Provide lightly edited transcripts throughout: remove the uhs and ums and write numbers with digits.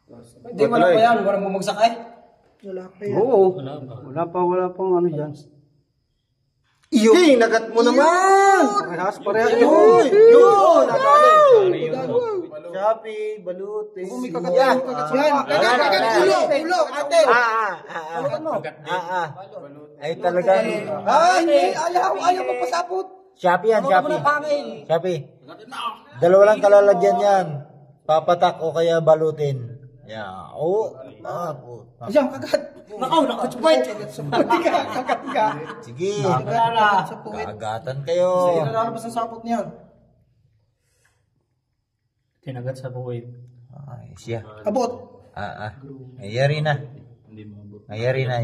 Hindi, wala pa yan. Walang bumagsak eh. Wala pa yan. Oo. Wala pang ano dyan. Yun! Nagat mo naman! Parehas. Yun! Nadali! Shopee, balutin. May kagat yan. Ulo, ate. Ay talaga. Ayaw magpasapot. Shopee yan, Shopee. Dalawa lang kalalagyan yan. Papatak o kaya balutin. Yeah. Oo. Ayan, kagat. Nakachupay. Kagat ka. Sige. Kagat sa puwit. Kagatan kayo. Lalabas ang sapot niyan. Tinagat sa buwit. Ay, siya. Abot. Ayari na. Ayari na.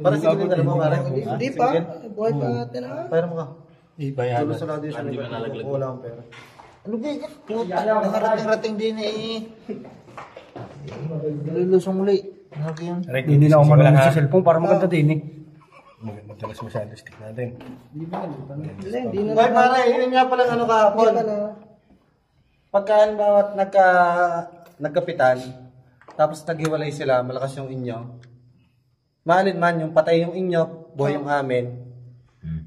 Para sige din dalawa pare. Hindi pa. Buhay pa natin ha. Pera mo ka. Ibayan. Hindi ba nalaglag? Wala akong pera. Ano ba yan? Puta, nakarating-rating din eh. Lulusong muli. Ano ba yun? Hindi na ako marunong sa cellphone para maganda din eh. Madalas masyado stick natin. Hindi na. Ay pare, yun nga pala ano kahapon. Pagka halimbawa nagkapitan, tapos naghiwalay sila, malakas yung inyo. Maalin man yung patay yung inyo, buhay yung amin.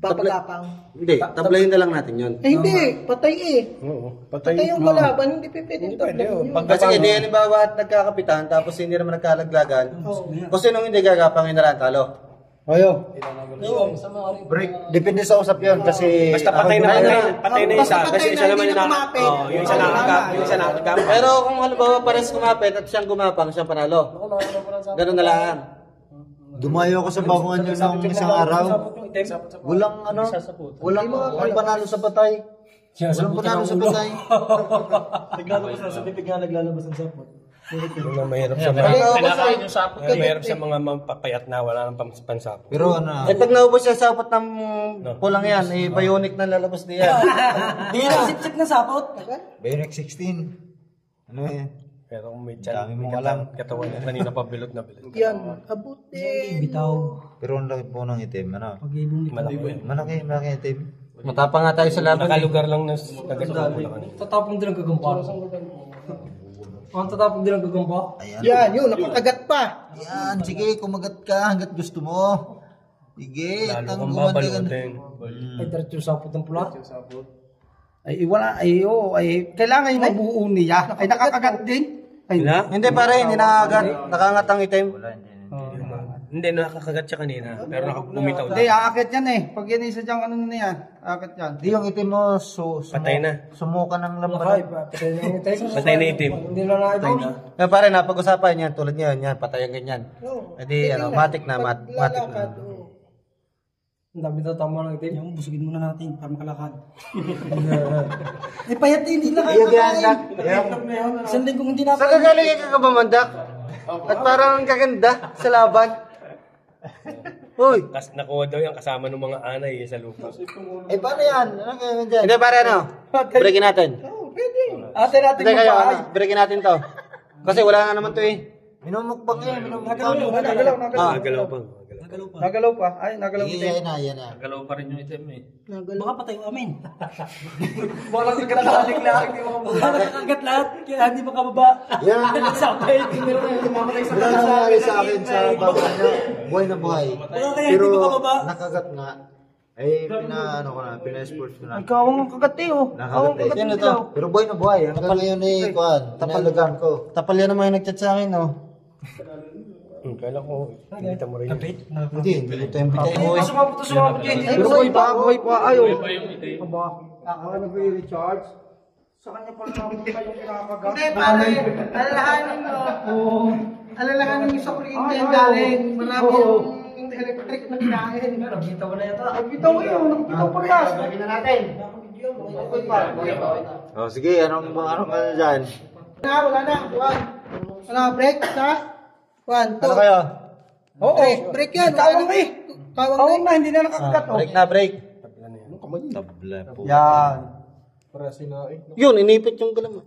Papagapang. Hindi, tablayin na lang natin yun. Hindi, patay eh. Oo. Patay yung kalaban, hindi pwedeng tablayin yun. Kasi hindi halimbawa at nagkakapitan, tapos hindi naman nagkalaglagan. Kung sinong hindi gagapangin na lang talo. Ayo. Break. Depende sa usap yun kasi... Basta patay na isa. Kasi isa naman yung yung isa nakakagap. Pero kung halimbawa pares kumapit at siyang gumapang, siyang panalo. Ganun na lang. Dumayo ako sa bakuan yun ng isang araw. Walang panalo sa patay. Walang panalo sa patay. Naglalabas na sa bibig nga naglalabas ng sapot. Mahirap sa mga mapapayat na wala nang pansapot. Pero ano? Eh pag naubos siya sapot ng pulang yan, eh bionic na lalabas niya. Hindi na sip-sip na sapot. Bionic 16. Ano yan? Pero kung may Dami mong alam. katawan niya, kanina pa bilot na bilot. Yan, abutin. Pero ang laki po ng itim, ano? Malaki. Malaki itim. Matapang nga tayo sa laban. Nakalugar lang ng taga-Bulacan. Tatapong din ang gagamba. Ang tatapong din ang gagamba? Yan, yun, nakakagat pa. Yan, sige, kumagat ka hanggat gusto mo. Sige, Lalo tang kang gumante ka. babalutin. Ay, diretso yung sapot ng pula. Ay, wala. Kailangan yung mabuo niya. Ay, nakakagat din. Ay, Hindi pare, hindi nakagat. Nakangat ang itim. Hindi, nakakagat siya kanina. Pero nakabumitaw Hindi, na. aakit yan eh. Pag yan isa dyan, ano na yan? Aakit yan. Di yung itim mo, Patay na. sumuka ng lamparan. Patay na itim. Hindi na naibos. Yan pare, napag-usapan yan, tulad niyan, yan, patay ang ganyan. E di, matik na, matik na. Ang dami na tama ng itim. Yung busugin muna natin para makalakad. Eh, payat hindi na Iyo yan, Isang linggong hindi na. Saan kagaling ka ba, Mandak? At parang kaganda sa laban. Uy! Nakuha daw yan kasama ng mga anay sa lupa. Eh, paano yan? Ano kaya dyan? Hindi, pare, ano? Breakin natin. Pwede. Ate natin Hindi kayo, magpahay. breakin natin to. Kasi wala nga naman to eh. Minumukbang yan, Nagalaw pa. Nagalaw pa. Ay, nagalaw pa. Yan na. Nagalaw pa rin yung itim eh. Baka patay yung amin. Baka nagkakaling lahat. Baka nakakagat lahat. Kaya hindi makababa. Yan. Nagsapay. Wala nangyari sa akin sa baba niya. Buhay na buhay. Pero nakagat nga. Ay, pina-sports ko na. Ikaw ang kagati oh. Nakagat eh. Yan ito. Pero buhay na buhay. Hanggang ngayon eh, kuhan. Tapalagan ko. Tapal yan naman yung nag-chat sa akin, no? Kala ko, pinita mo rin yun. Hindi ito yung pitay. Sumabot yan. Pero buhay pa. Ayaw. Aba, ako na ba yung recharge? Sa kanya pala naman kayo kinakagat. Hindi, pare. Alalahanin mo. Alalahanin mo sa kuryente yung galing. Marami yung electric na kinain. Nakita mo na yata. Bitaw yun. Bitaw pa rin. Lagyan na natin. Oh, sige, anong ka na dyan? Wala na. Ano, break na? 1, 2. Ano kayo? Oo. Break yan. Kawang eh. Kawang Na, hindi na nakakagat oh. Break na, break. Tabla po. Yan. Yun, inipit yung galam.